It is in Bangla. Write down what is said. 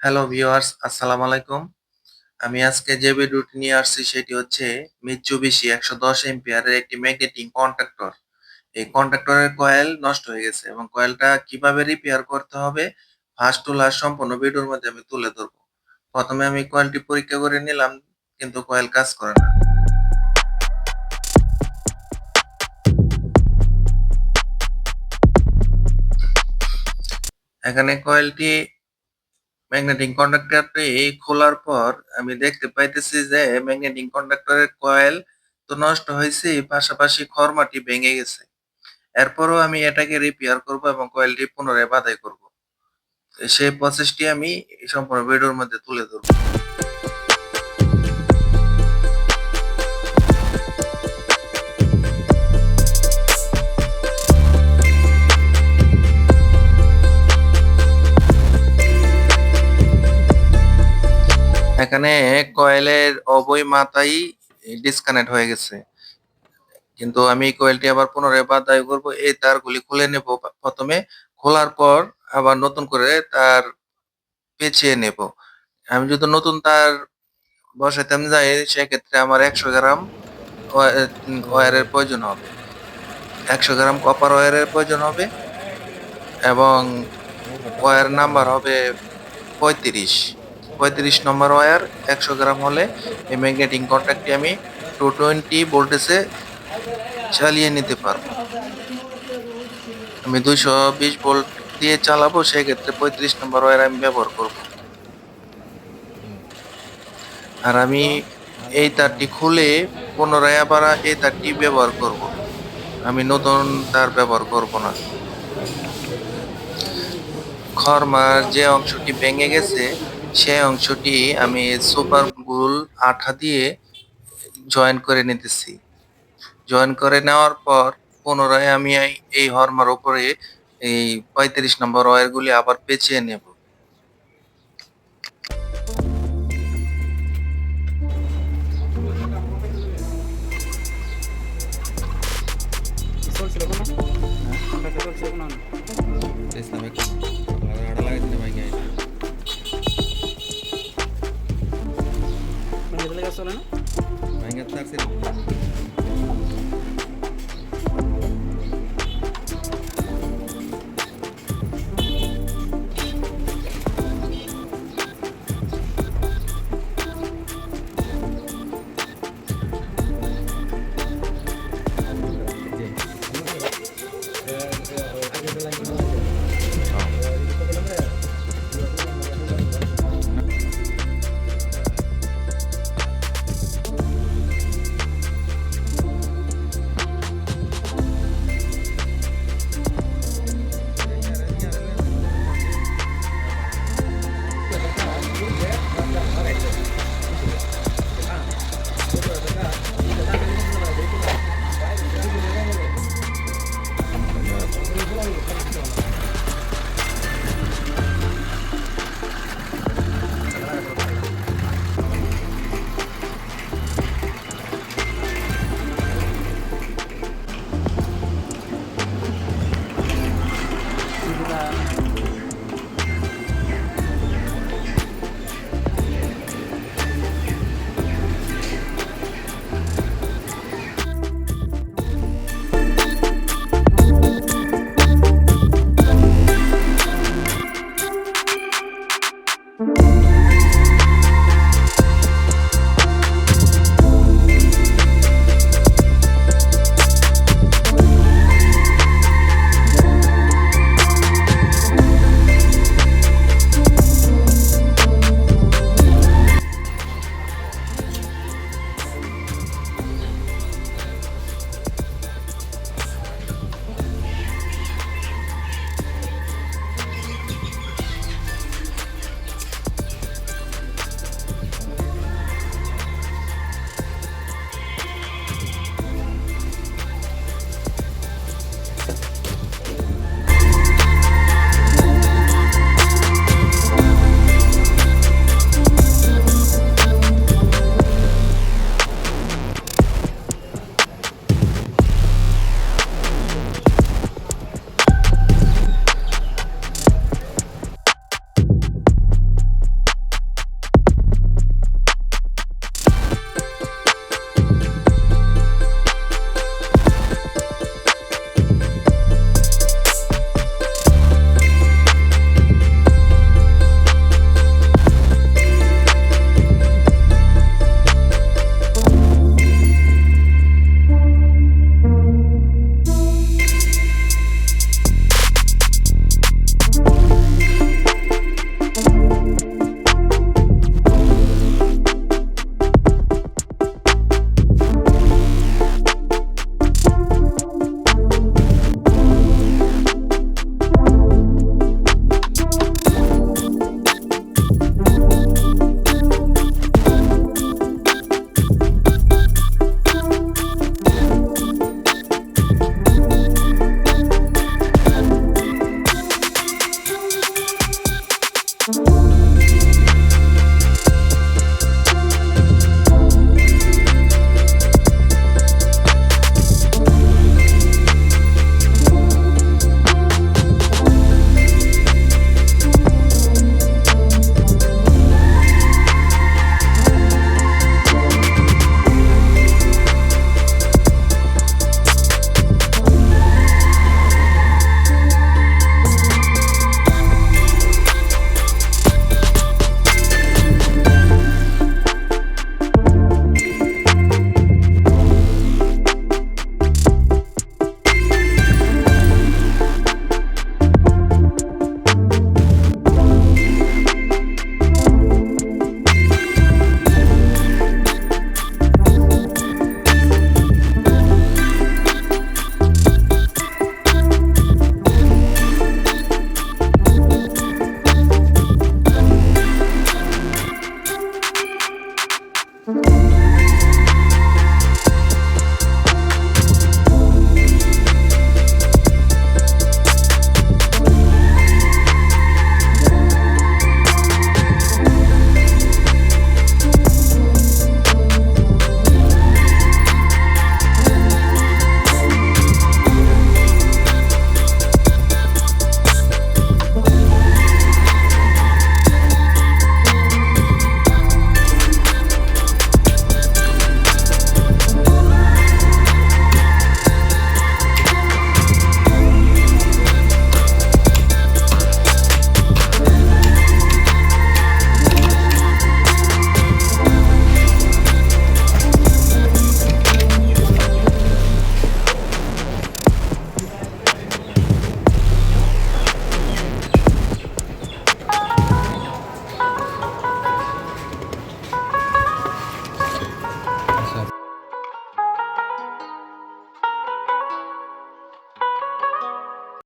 হ্যালো ভিউয়ার্স, আসসালামু আলাইকুম। আমি আজকে যে ভিডিওটি নিয়ে আসছি সেটি হচ্ছে মিৎসুবিশি 110 এম্পিয়ারের একটি ম্যাগনেটিক কন্ডাক্টর। এই কন্ডাক্টরের কয়েল নষ্ট হয়ে গেছে এবং কয়েলটা কিভাবে রিপেয়ার করতে হবে ফার্স্ট টু লাস্ট সম্পূর্ণ ভিডিওর মধ্যে আমি তুলে ধরবো। প্রথমে আমি কয়েলটি পরীক্ষা করে নিলাম, কিন্তু কয়েল কাজ করে না। এখানে কয়েলটি ম্যাগনেটিক কন্ডাক্টরটি খোলার পর আমি দেখতে পাইতেছি যে ম্যাগনেটিক কন্ডাক্টরের কয়েল তো নষ্ট হয়েছে, পাশাপাশি খরমাটি ভেঙে গেছে। এরপরও আমি এটাকে রিপেয়ার করব এবং কয়েলটি পুনরায় বাধাই করব। সেই প্রসেসটি আমি এই সম্পূর্ণ ভিডিওর মধ্যে তুলে ধরব। এখানে কয়েলের উভয় মাথাই ডিসকানেক্ট হয়ে গেছে, কিন্তু আমি কয়েলটি আবার পুনরায় বাধাই করব। এই তারগুলি খুলে নেব প্রথমে, খোলার পর আবার নতুন করে তার পেঁচিয়ে নেব। আমি যদি নতুন তার বসাইতে যাই সেক্ষেত্রে আমার 100 গ্রাম ওয়্যারের প্রয়োজন হবে, 100 গ্রাম কপার ওয়্যারের প্রয়োজন হবে এবং ওয়্যার নাম্বার হবে 35 নম্বর ওয়্যার। 100 গ্রাম হলে এই ম্যাগনেটিক কন্ট্যাক্টটি আমি 220 ভোল্টেজে চালিয়ে নিতে পারবো। আমি 220 ভোল্ট দিয়ে চালাবো, সেক্ষেত্রে 35 নম্বর ওয়্যার আমি ব্যবহার করব। আর আমি এই তারটি খুলে পুনরায় আবার এই তারটি ব্যবহার করব। আমি নতুন তার ব্যবহার করব না। খরমার যে অংশটি ভেঙে গেছে সেই অংশটি আমি সুপার গ্লু আঠা দিয়ে জয়েন করে নিতেছি। জয়েন করে নেওয়ার পর পুনরায় আমি এই হরমার উপরে এই 35 নম্বর ওয়্যারগুলি আবার পেঁচিয়ে নেব। চলে না